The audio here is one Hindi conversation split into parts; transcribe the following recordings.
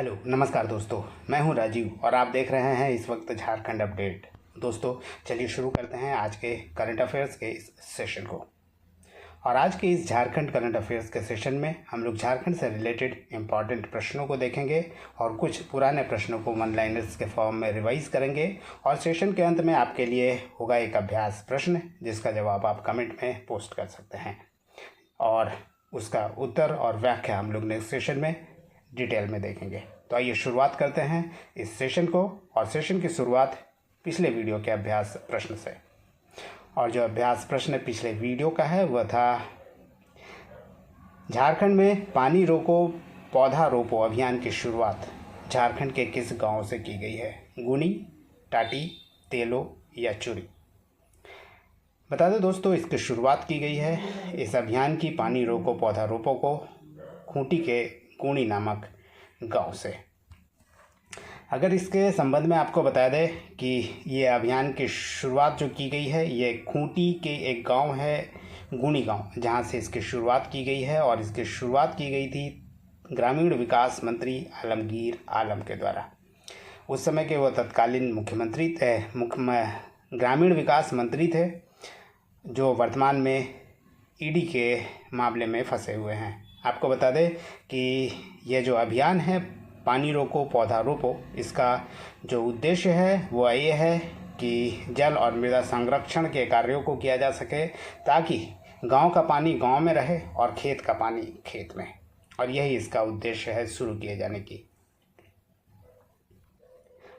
हेलो नमस्कार दोस्तों, मैं हूं राजीव और आप देख रहे हैं इस वक्त झारखंड अपडेट। दोस्तों चलिए शुरू करते हैं आज के करंट अफेयर्स के इस सेशन को। और आज के इस झारखंड करंट अफेयर्स के सेशन में हम लोग झारखंड से रिलेटेड इम्पॉर्टेंट प्रश्नों को देखेंगे और कुछ पुराने प्रश्नों को वन लाइनर्स के फॉर्म में रिवाइज करेंगे। और सेशन के अंत में आपके लिए होगा एक अभ्यास प्रश्न जिसका जवाब आप कमेंट में पोस्ट कर सकते हैं और उसका उत्तर और व्याख्या हम लोग नेक्स्ट सेशन में डिटेल में देखेंगे। तो आइए शुरुआत करते हैं इस सेशन को। और सेशन की शुरुआत पिछले वीडियो के अभ्यास प्रश्न से। और जो अभ्यास प्रश्न पिछले वीडियो का है वह था, झारखंड में पानी रोको पौधा रोपो अभियान की शुरुआत झारखंड के किस गांव से की गई है? गुनी, टाटी, तेलो या चुरी? बता दें दोस्तों, इसकी शुरुआत की गई है इस अभियान की पानी रोको पौधा रोपो को खूंटी के गुणी नामक गांव से। अगर इसके संबंध में आपको बता दें कि ये अभियान की शुरुआत जो की गई है ये खूंटी के एक गांव है गुणी गांव, जहां से इसकी शुरुआत की गई है। और इसकी शुरुआत की गई थी ग्रामीण विकास मंत्री आलमगीर आलम के द्वारा। उस समय के वो तत्कालीन मुख्यमंत्री थे, ग्रामीण विकास मंत्री थे, जो वर्तमान में ईडी के मामले में फंसे हुए हैं। आपको बता दें कि ये जो अभियान है पानी रोको पौधा रोपो, इसका जो उद्देश्य है वो ये है कि जल और मृदा संरक्षण के कार्यों को किया जा सके ताकि गांव का पानी गांव में रहे और खेत का पानी खेत में। और यही इसका उद्देश्य है शुरू किए जाने की।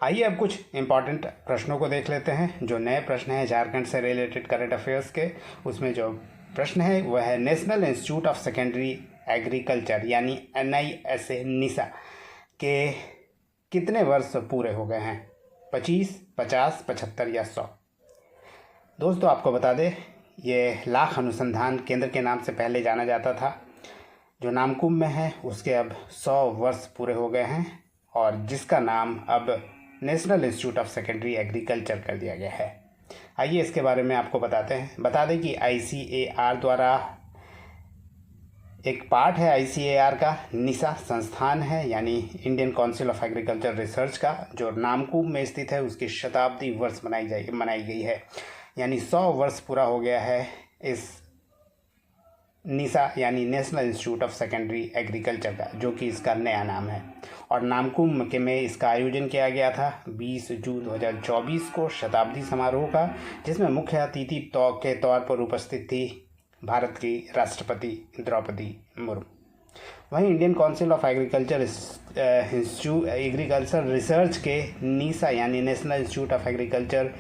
आइए अब कुछ इम्पॉर्टेंट प्रश्नों को देख लेते हैं जो नए प्रश्न हैं झारखंड से रिलेटेड करंट अफेयर्स के। उसमें जो प्रश्न है वह है, national institute of secondary agriculture यानी NISA निसा के कितने वर्ष पूरे हो गए हैं? 25, 50, 75 या 100? दोस्तों आपको बता दें, ये लाख अनुसंधान केंद्र के नाम से पहले जाना जाता था, जो नामकुम में है। उसके अब 100 वर्ष पूरे हो गए हैं और जिसका नाम अब national institute of secondary agriculture कर दिया गया है। आइए इसके बारे में आपको बताते हैं। बता दें कि ICAR द्वारा एक पार्ट है ICAR का निसा संस्थान है, यानी Indian council of agriculture research का, जो नामकुम में स्थित है। उसकी शताब्दी वर्ष मनाई गई है, यानी 100 वर्ष पूरा हो गया है इस निसा यानी national institute of secondary agriculture का, जो कि इसका नया नाम है। और नामकुम के में इसका आयोजन किया गया था 20 जून 2024 को शताब्दी समारोह का, जिसमें मुख्य अतिथि के तौर पर उपस्थित थी भारत की राष्ट्रपति द्रौपदी मुर्मू। वहीं Indian council of agriculture research के नीसा यानी national institute of agriculture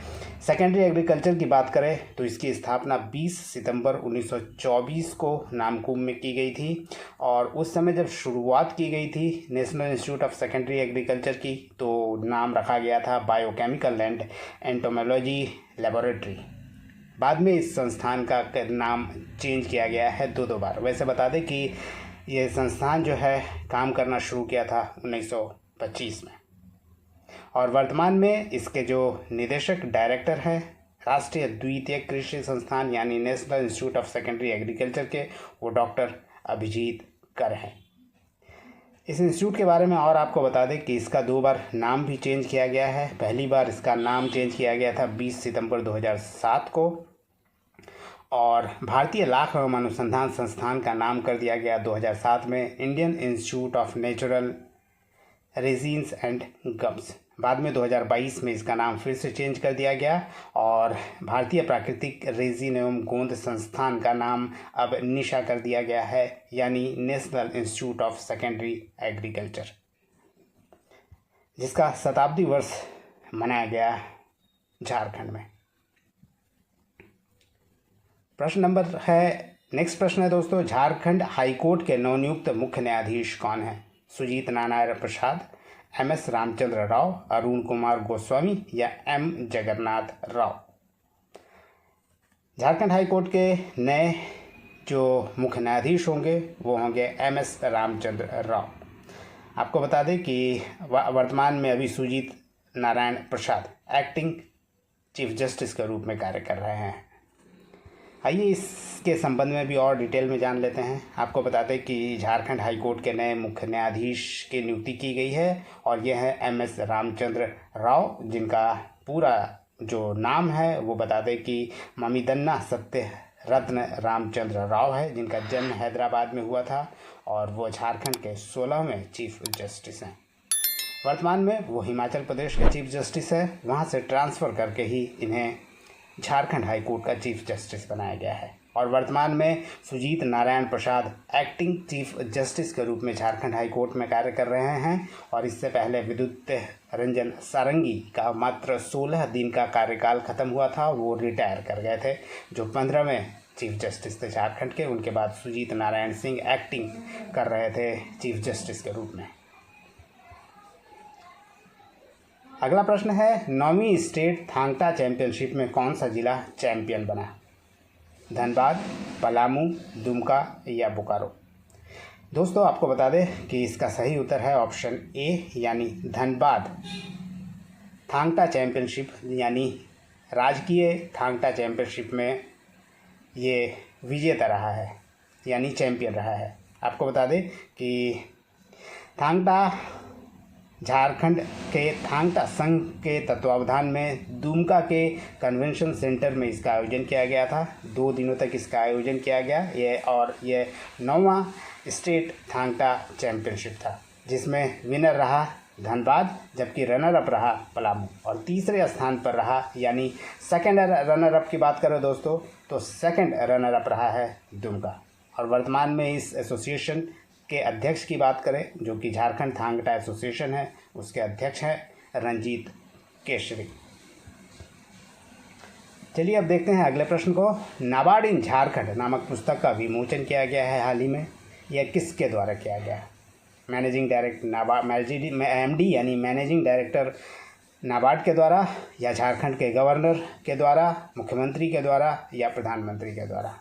secondary agriculture की बात करें तो इसकी स्थापना 20 सितंबर 1924 को नामकुम में की गई थी। और उस समय जब शुरुआत की गई थी national institute of secondary agriculture की, तो नाम रखा गया था बायोकेमिकल एंड एंटोमोलॉजी लेबोरेटरी। बाद में इस संस्थान का नाम चेंज किया गया है दो बार। वैसे बता दें कि ये संस्थान जो है काम करना शुरू किया था 1925 में। और वर्तमान में इसके जो निदेशक डायरेक्टर हैं राष्ट्रीय द्वितीयक कृषि संस्थान यानी national institute of secondary agriculture के, वो डॉक्टर अभिजीत कर हैं। इस इंस्टीट्यूट के बारे में और आपको बता दें कि इसका 2 बार नाम भी चेंज किया गया है। पहली बार इसका नाम चेंज किया गया था 20 सितंबर 2007 को, और भारतीय लाख एवं अनुसंधान संस्थान का नाम कर दिया गया 2007 में Indian institute of natural resins and gums. बाद में 2022 में इसका नाम फिर से चेंज कर दिया गया और भारतीय प्राकृतिक रेजिन एवं गोंद संस्थान का नाम अब निशा कर दिया गया है, यानी national institute of secondary agriculture, जिसका शताब्दी वर्ष मनाया गया झारखंड में। प्रश्न नंबर है, नेक्स्ट प्रश्न है दोस्तों, झारखंड हाईकोर्ट के नवनियुक्त मुख्य न्यायाधीश कौन है? सुजीत नारायण प्रसाद, MS रामचंद्र राव, अरुण कुमार गोस्वामी या M जगन्नाथ राव? झारखंड हाईकोर्ट के नए जो मुख्य न्यायाधीश होंगे वो होंगे MS रामचंद्र राव। आपको बता दें कि वर्तमान में अभी Sujit Narayan Prasad acting chief justice के रूप में कार्य कर रहे हैं। आइए इसके संबंध में भी और डिटेल में जान लेते हैं। आपको बता दें कि झारखंड हाई कोर्ट के नए मुख्य न्यायाधीश की नियुक्ति की गई है और यह है MS रामचंद्र राव, जिनका पूरा जो नाम है वो बता दें कि ममिदन्ना सत्य रत्न रामचंद्र राव है, जिनका जन्म हैदराबाद में हुआ था और वो झारखंड के 16वें चीफ जस्टिस हैं। वर्तमान में वो हिमाचल प्रदेश के चीफ जस्टिस है, वहाँ से ट्रांसफ़र करके ही इन्हें झारखंड हाई कोर्ट का चीफ जस्टिस बनाया गया है। और वर्तमान में Sujit Narayan Prasad acting chief justice के रूप में झारखंड हाई कोर्ट में कार्य कर रहे हैं और इससे पहले विद्युत रंजन सारंगी का मात्र 16 दिन का कार्यकाल खत्म हुआ था, वो रिटायर कर गए थे, जो 15वें चीफ जस्टिस थे झारखंड के। उनके बाद सुजीत नारायण सिंह एक्टिंग कर रहे थे चीफ जस्टिस के रूप में। अगला प्रश्न है, 9वीं स्टेट थांगटा चैंपियनशिप में कौन सा जिला चैंपियन बना? धनबाद, पलामू, दुमका या बोकारो? दोस्तों आपको बता दें कि इसका सही उत्तर है ऑप्शन ए यानी धनबाद। थांगटा चैंपियनशिप यानी राजकीय थांगटा चैंपियनशिप में ये विजेता रहा है यानी चैंपियन रहा है। आपको बता दें कि थांगटा झारखंड के थांगटा संघ के तत्वावधान में दुमका के कन्वेंशन सेंटर में इसका आयोजन किया गया था। 2 दिनों तक इसका आयोजन किया गया ये 9वां स्टेट थांगटा चैंपियनशिप था, जिसमें विनर रहा धनबाद, जबकि रनर अप रहा पलामू और तीसरे स्थान पर रहा, यानी सेकंड रनर अप की बात करें दोस्तों तो सेकंड रनर अप रहा है दुमका। और वर्तमान में इस एसोसिएशन के अध्यक्ष की बात करें, जो कि झारखंड थांगटा एसोसिएशन है, उसके अध्यक्ष हैं रंजीत केशरी। चलिए अब देखते हैं अगले प्रश्न को। नाबार्ड इन झारखंड नामक पुस्तक का विमोचन किया गया है हाल ही में, यह किसके द्वारा किया गया? मैनेजिंग डायरेक्टर MD यानी मैनेजिंग डायरेक्टर नाबार्ड के द्वारा, या झारखंड के गवर्नर के द्वारा, मुख्यमंत्री के द्वारा या प्रधानमंत्री के द्वारा?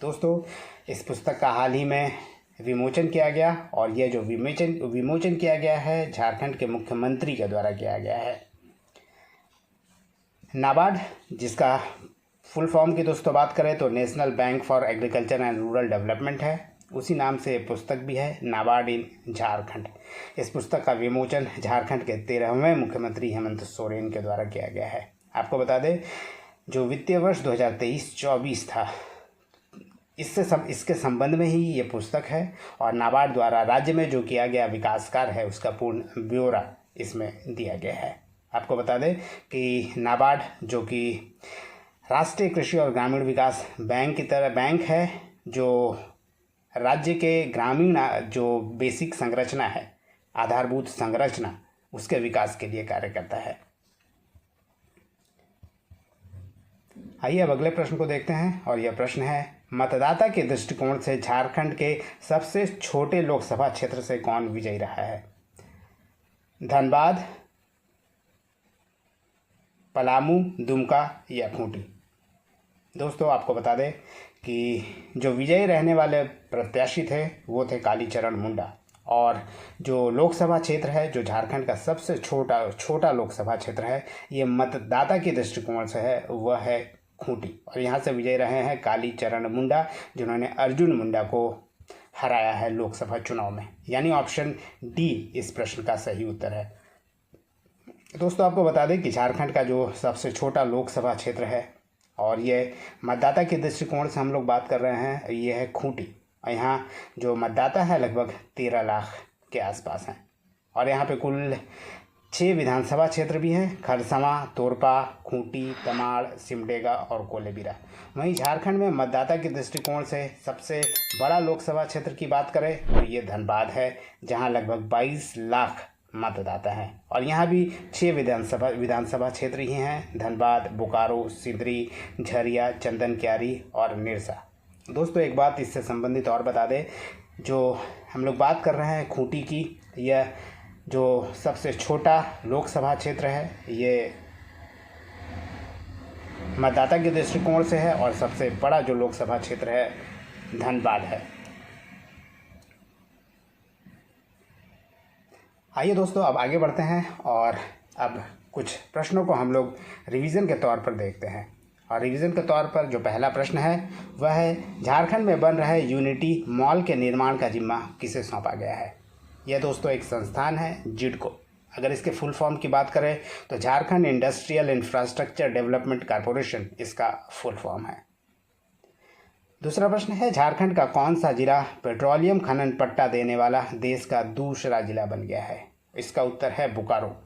दोस्तों इस पुस्तक का हाल ही में विमोचन किया गया और यह जो विमोचन किया गया है झारखंड के मुख्यमंत्री के द्वारा किया गया है। नाबार्ड, जिसका फुल फॉर्म की दोस्तों बात करें तो national bank for agriculture and rural development है, उसी नाम से पुस्तक भी है नाबार्ड इन झारखंड। इस पुस्तक का विमोचन झारखंड के 13वें मुख्यमंत्री हेमंत सोरेन के द्वारा किया गया है। आपको बता दें जो वित्तीय वर्ष 2023-24 था, इसके संबंध में ही ये पुस्तक है और नाबार्ड द्वारा राज्य में जो किया गया विकास कार्य है उसका पूर्ण ब्यौरा इसमें दिया गया है। आपको बता दें कि नाबार्ड जो कि राष्ट्रीय कृषि और ग्रामीण विकास बैंक की तरह बैंक है, जो राज्य के ग्रामीण जो बेसिक संरचना है, आधारभूत संरचना, उसके विकास के लिए कार्य करता है। आइए अब अगले प्रश्न को देखते हैं और यह प्रश्न है, मतदाता के दृष्टिकोण से झारखंड के सबसे छोटे लोकसभा क्षेत्र से कौन विजयी रहा है? धनबाद, पलामू, दुमका या खूंटी? दोस्तों आपको बता दें कि जो विजयी रहने वाले प्रत्याशी थे वो थे कालीचरण मुंडा, और जो लोकसभा क्षेत्र है जो झारखंड का सबसे छोटा लोकसभा क्षेत्र है, ये मतदाता के दृष्टिकोण से है, वह है खूंटी, और यहाँ से विजयी रहे हैं कालीचरण मुंडा, जिन्होंने अर्जुन मुंडा को हराया है लोकसभा चुनाव में, यानी ऑप्शन डी इस प्रश्न का सही उत्तर है। दोस्तों आपको बता दें कि झारखंड का जो सबसे छोटा लोकसभा क्षेत्र है और ये मतदाता के दृष्टिकोण से हम लोग बात कर रहे हैं, ये है खूंटी, और यहाँ जो मतदाता है लगभग 13 लाख के आसपास हैं, और यहाँ पे कुल 6 विधानसभा क्षेत्र भी हैं, खरसवां, तोरपा, खूंटी, तमाड़, सिमडेगा और कोलेबिरा। वहीं झारखंड में मतदाता के दृष्टिकोण से सबसे बड़ा लोकसभा क्षेत्र की बात करें तो ये धनबाद है, जहां लगभग 22 लाख मतदाता हैं, और यहाँ भी 6 विधानसभा क्षेत्र ही हैं, धनबाद, बोकारो, सिंदरी, झरिया, चंदन क्यारी और निरसा। दोस्तों एक बात इससे संबंधित और बता दें, जो हम लोग बात कर रहे हैं खूंटी की, यह जो सबसे छोटा लोकसभा क्षेत्र है ये मतदाता के दृष्टिकोण से है, और सबसे बड़ा जो लोकसभा क्षेत्र है धनबाद है। आइए दोस्तों अब आगे बढ़ते हैं और अब कुछ प्रश्नों को हम लोग रिवीजन के तौर पर देखते हैं। और रिवीजन के तौर पर जो पहला प्रश्न है वह है झारखंड में बन रहे यूनिटी मॉल के निर्माण का जिम्मा किसे सौंपा गया है। यह दोस्तों एक संस्थान है जिडको। अगर इसके फुल फॉर्म की बात करें तो Jharkhand industrial infrastructure development corporation इसका फुल फॉर्म है। दूसरा प्रश्न है झारखंड का कौन सा जिला पेट्रोलियम खनन पट्टा देने वाला देश का दूसरा जिला बन गया है। इसका उत्तर है बोकारो।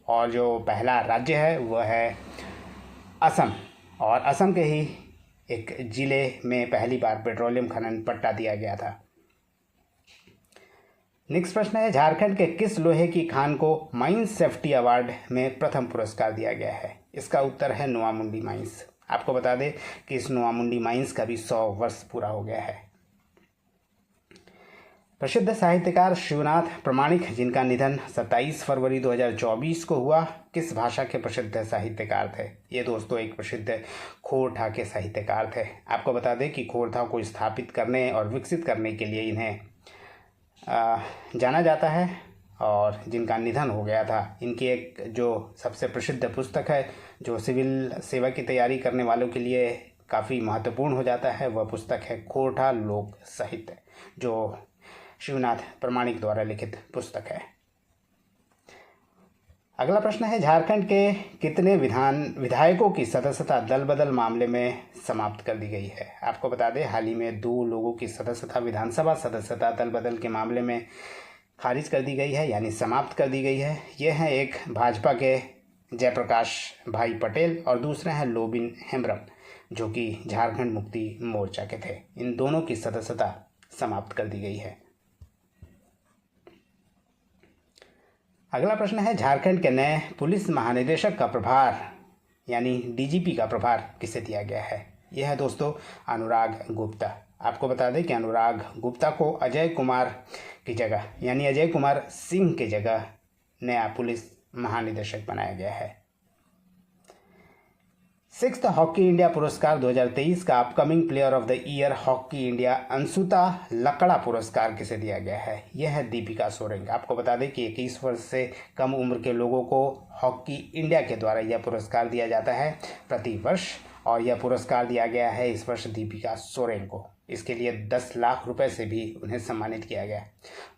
और जो पहला राज्य है वह है असम, और असम के ही एक जिले में पहली बार पेट्रोलियम खनन पट्टा दिया गया था। नेक्स्ट प्रश्न है झारखंड के किस लोहे की खान को माइंस सेफ्टी अवार्ड में प्रथम पुरस्कार दिया गया है। इसका उत्तर है नोआमुंडी माइंस। आपको बता दें कि इस नोआमुंडी माइंस का भी 100 वर्ष पूरा हो गया है। प्रसिद्ध साहित्यकार शिवनाथ प्रमाणिक जिनका निधन 27 फरवरी 2024 को हुआ, किस भाषा के प्रसिद्ध साहित्यकार थे। ये दोस्तों एक प्रसिद्ध खोरठा के साहित्यकार थे। आपको बता दें कि खोरठा को स्थापित करने और विकसित करने के लिए इन्हें जाना जाता है और जिनका निधन हो गया था। इनकी एक जो सबसे प्रसिद्ध पुस्तक है जो सिविल सेवा की तैयारी करने वालों के लिए काफ़ी महत्वपूर्ण हो जाता है, वह पुस्तक है खोरठा लोक साहित्य, जो शिवनाथ प्रमाणिक द्वारा लिखित पुस्तक है। अगला प्रश्न है झारखंड के कितने विधायकों की सदस्यता दल बदल मामले में समाप्त कर दी गई है। आपको बता दें हाल ही में 2 लोगों की सदस्यता विधानसभा सदस्यता दल बदल के मामले में खारिज कर दी गई है, यानी समाप्त कर दी गई है। ये हैं एक भाजपा के जयप्रकाश भाई पटेल और दूसरे हैं लोबिन हेम्ब्रम, जो कि झारखंड मुक्ति मोर्चा के थे। इन दोनों की सदस्यता समाप्त कर दी गई है। अगला प्रश्न है झारखंड के नए पुलिस महानिदेशक का प्रभार यानी डीजीपी का प्रभार किसे दिया गया है। यह है दोस्तों अनुराग गुप्ता। आपको बता दें कि अनुराग गुप्ता को अजय कुमार की जगह यानी अजय कुमार सिंह की जगह नया पुलिस महानिदेशक बनाया गया है। 6th हॉकी इंडिया पुरस्कार 2023 का upcoming player of the year hockey India Anshuta Lakra पुरस्कार किसे दिया गया है। यह है दीपिका सोरेंग। आपको बता दें कि 21 वर्ष से कम उम्र के लोगों को हॉकी इंडिया के द्वारा यह पुरस्कार दिया जाता है प्रति वर्ष, और यह पुरस्कार दिया गया है इस वर्ष दीपिका सोरेन को। इसके लिए 10 लाख रुपए से भी उन्हें सम्मानित किया गया।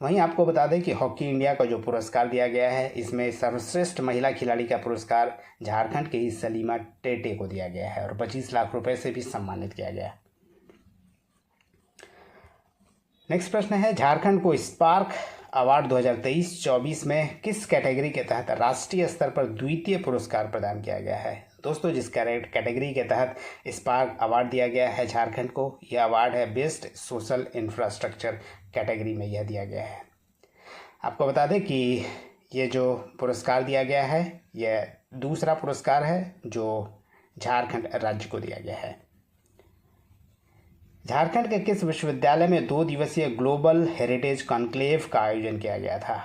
वहीं आपको बता दें कि हॉकी इंडिया का जो पुरस्कार दिया गया है इसमें सर्वश्रेष्ठ महिला खिलाड़ी का पुरस्कार झारखंड के ही सलीमा टेटे को दिया गया है और 25 लाख रुपए से भी सम्मानित किया गया। नेक्स्ट प्रश्न है झारखंड को स्पार्क अवार्ड 2023-24 में किस कैटेगरी के तहत राष्ट्रीय स्तर पर द्वितीय पुरस्कार प्रदान किया गया है। दोस्तों जिस कैटेगरी के तहत स्पार्क अवार्ड दिया गया है झारखंड को, यह अवार्ड है बेस्ट सोशल इंफ्रास्ट्रक्चर कैटेगरी में यह दिया गया है। आपको बता दें कि ये जो पुरस्कार दिया गया है यह दूसरा पुरस्कार है जो झारखंड राज्य को दिया गया है। झारखंड के किस विश्वविद्यालय में 2 दिवसीय ग्लोबल हेरिटेज कॉन्क्लेव का आयोजन किया गया था।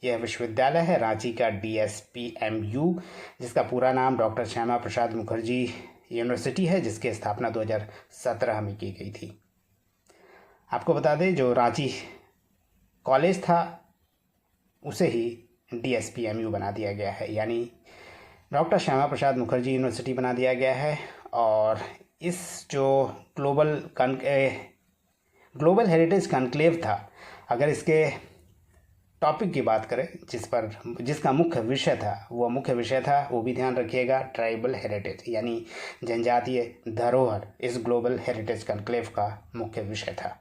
यह विश्वविद्यालय है रांची का DSPMU, जिसका पूरा नाम डॉक्टर श्यामा प्रसाद मुखर्जी यूनिवर्सिटी है, जिसकी स्थापना 2017 में की गई थी। आपको बता दें जो रांची कॉलेज था उसे ही DSPMU बना दिया गया है, यानी डॉक्टर श्यामा प्रसाद मुखर्जी यूनिवर्सिटी बना दिया गया है। और इस जो ग्लोबल हेरिटेज कॉन्क्लेव था, अगर इसके टॉपिक की बात करें जिसका मुख्य विषय था वो भी ध्यान रखिएगा ट्राइबल हेरिटेज यानी जनजातीय धरोहर इस ग्लोबल हेरिटेज कॉन्क्लेव का मुख्य विषय था।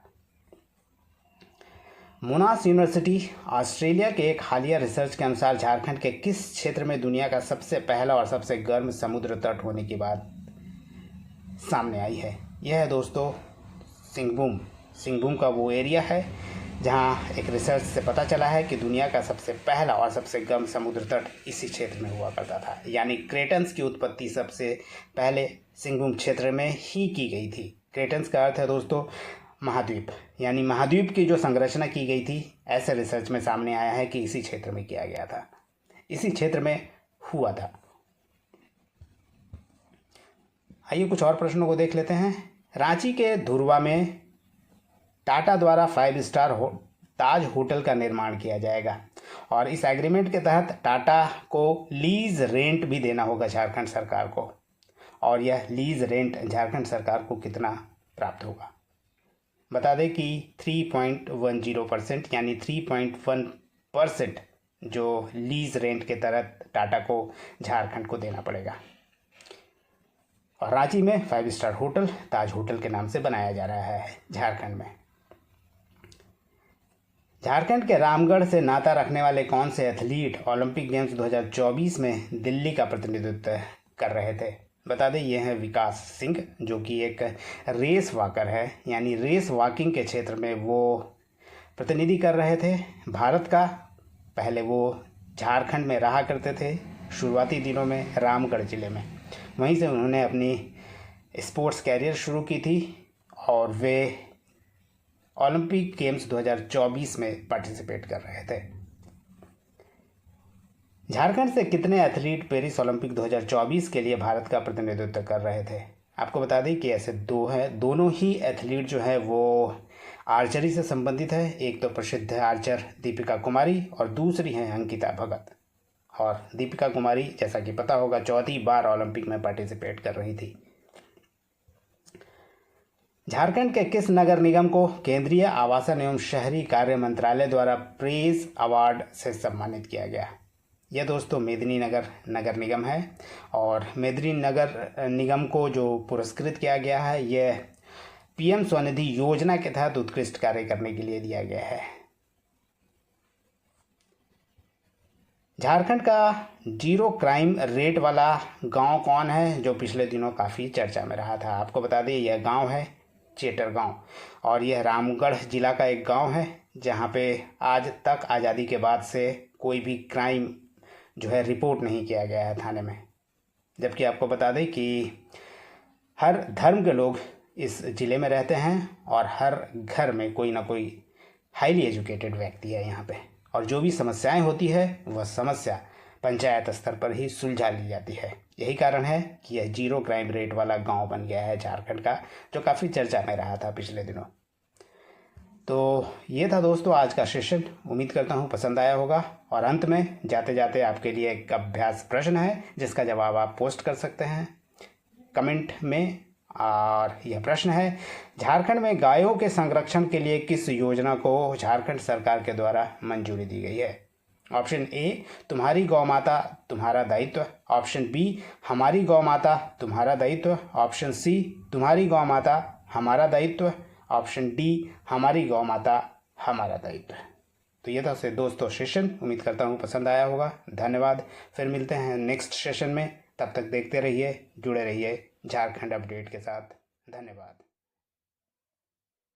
मोनाश यूनिवर्सिटी ऑस्ट्रेलिया के एक हालिया रिसर्च के अनुसार झारखंड के किस क्षेत्र में दुनिया का सबसे पहला और सबसे गर्म समुद्र तट होने की बात सामने आई है। यह है दोस्तों सिंहभूम का वो एरिया है जहां एक रिसर्च से पता चला है कि दुनिया का सबसे पहला और सबसे गर्म समुद्र तट इसी क्षेत्र में हुआ करता था, यानी क्रेटन्स की उत्पत्ति सबसे पहले सिंहभूम क्षेत्र में ही की गई थी। क्रेटन्स का अर्थ है दोस्तों महाद्वीप, यानी महाद्वीप की जो संरचना की गई थी ऐसे रिसर्च में सामने आया है कि इसी क्षेत्र में किया गया था, इसी क्षेत्र में हुआ था। आइए कुछ और प्रश्नों को देख लेते हैं। रांची के धुरवा में टाटा द्वारा 5 स्टार ताज होटल का निर्माण किया जाएगा और इस एग्रीमेंट के तहत टाटा को लीज रेंट भी देना होगा झारखंड सरकार को, और यह लीज रेंट झारखंड सरकार को कितना प्राप्त होगा। बता दें कि 3.10% यानी 3.1% जो लीज रेंट के तहत टाटा को झारखंड को देना पड़ेगा। और रांची में 5 स्टार होटल ताज होटल के नाम से बनाया जा रहा है झारखंड में। झारखंड के रामगढ़ से नाता रखने वाले कौन से एथलीट ओलंपिक गेम्स 2024 में दिल्ली का प्रतिनिधित्व कर रहे थे। बता दें ये हैं विकास सिंह, जो कि एक रेस वॉकर है, यानी रेस वॉकिंग के क्षेत्र में वो प्रतिनिधि कर रहे थे भारत का। पहले वो झारखंड में रहा करते थे शुरुआती दिनों में रामगढ़ ज़िले में, वहीं से उन्होंने अपनी स्पोर्ट्स कैरियर शुरू की थी और वे ओलंपिक गेम्स 2024 में पार्टिसिपेट कर रहे थे। झारखंड से कितने एथलीट पेरिस ओलंपिक 2024 के लिए भारत का प्रतिनिधित्व कर रहे थे। आपको बता दें कि ऐसे दो हैं, दोनों ही एथलीट जो है वो आर्चरी से संबंधित है। एक तो प्रसिद्ध आर्चर दीपिका कुमारी और दूसरी है अंकिता भगत। और दीपिका कुमारी जैसा कि पता होगा 4थी बार ओलंपिक में पार्टिसिपेट कर रही थी। झारखंड के किस नगर निगम को केंद्रीय आवासन एवं शहरी कार्य मंत्रालय द्वारा प्रेस अवार्ड से सम्मानित किया गया। यह दोस्तों मेदिनीनगर नगर निगम है और मेदिनीनगर निगम को जो पुरस्कृत किया गया है यह पीएम स्वनिधि योजना के तहत उत्कृष्ट कार्य करने के लिए दिया गया है। झारखंड का जीरो क्राइम रेट वाला गांव कौन है जो पिछले दिनों काफ़ी चर्चा में रहा था। आपको बता दें यह गांव है चेटर गांव और यह रामगढ़ जिला का एक गांव है जहां पे आज तक आज़ादी के बाद से कोई भी क्राइम जो है रिपोर्ट नहीं किया गया है थाने में। जबकि आपको बता दें कि हर धर्म के लोग इस ज़िले में रहते हैं और हर घर में कोई ना कोई हाईली एजुकेटेड व्यक्ति है यहाँ पे, और जो भी समस्याएं होती है वह समस्या पंचायत स्तर पर ही सुलझा ली जाती है। यही कारण है कि यह जीरो क्राइम रेट वाला गांव बन गया है झारखंड का, जो काफ़ी चर्चा में रहा था पिछले दिनों। तो ये था दोस्तों आज का सेशन, उम्मीद करता हूँ पसंद आया होगा। और अंत में जाते जाते आपके लिए एक अभ्यास प्रश्न है जिसका जवाब आप पोस्ट कर सकते हैं कमेंट में। और यह प्रश्न है, झारखंड में गायों के संरक्षण के लिए किस योजना को झारखंड सरकार के द्वारा मंजूरी दी गई है। ऑप्शन ए तुम्हारी गौ माता तुम्हारा दायित्व, ऑप्शन बी हमारी गौ माता तुम्हारा दायित्व, ऑप्शन सी तुम्हारी गौ माता हमारा दायित्व, ऑप्शन डी हमारी गौ माता हमारा दायित्व। तो ये था दोस्तों सेशन, उम्मीद करता हूँ पसंद आया होगा। धन्यवाद, फिर मिलते हैं नेक्स्ट सेशन में। तब तक देखते रहिए, जुड़े रहिए झारखंड अपडेट के साथ। धन्यवाद।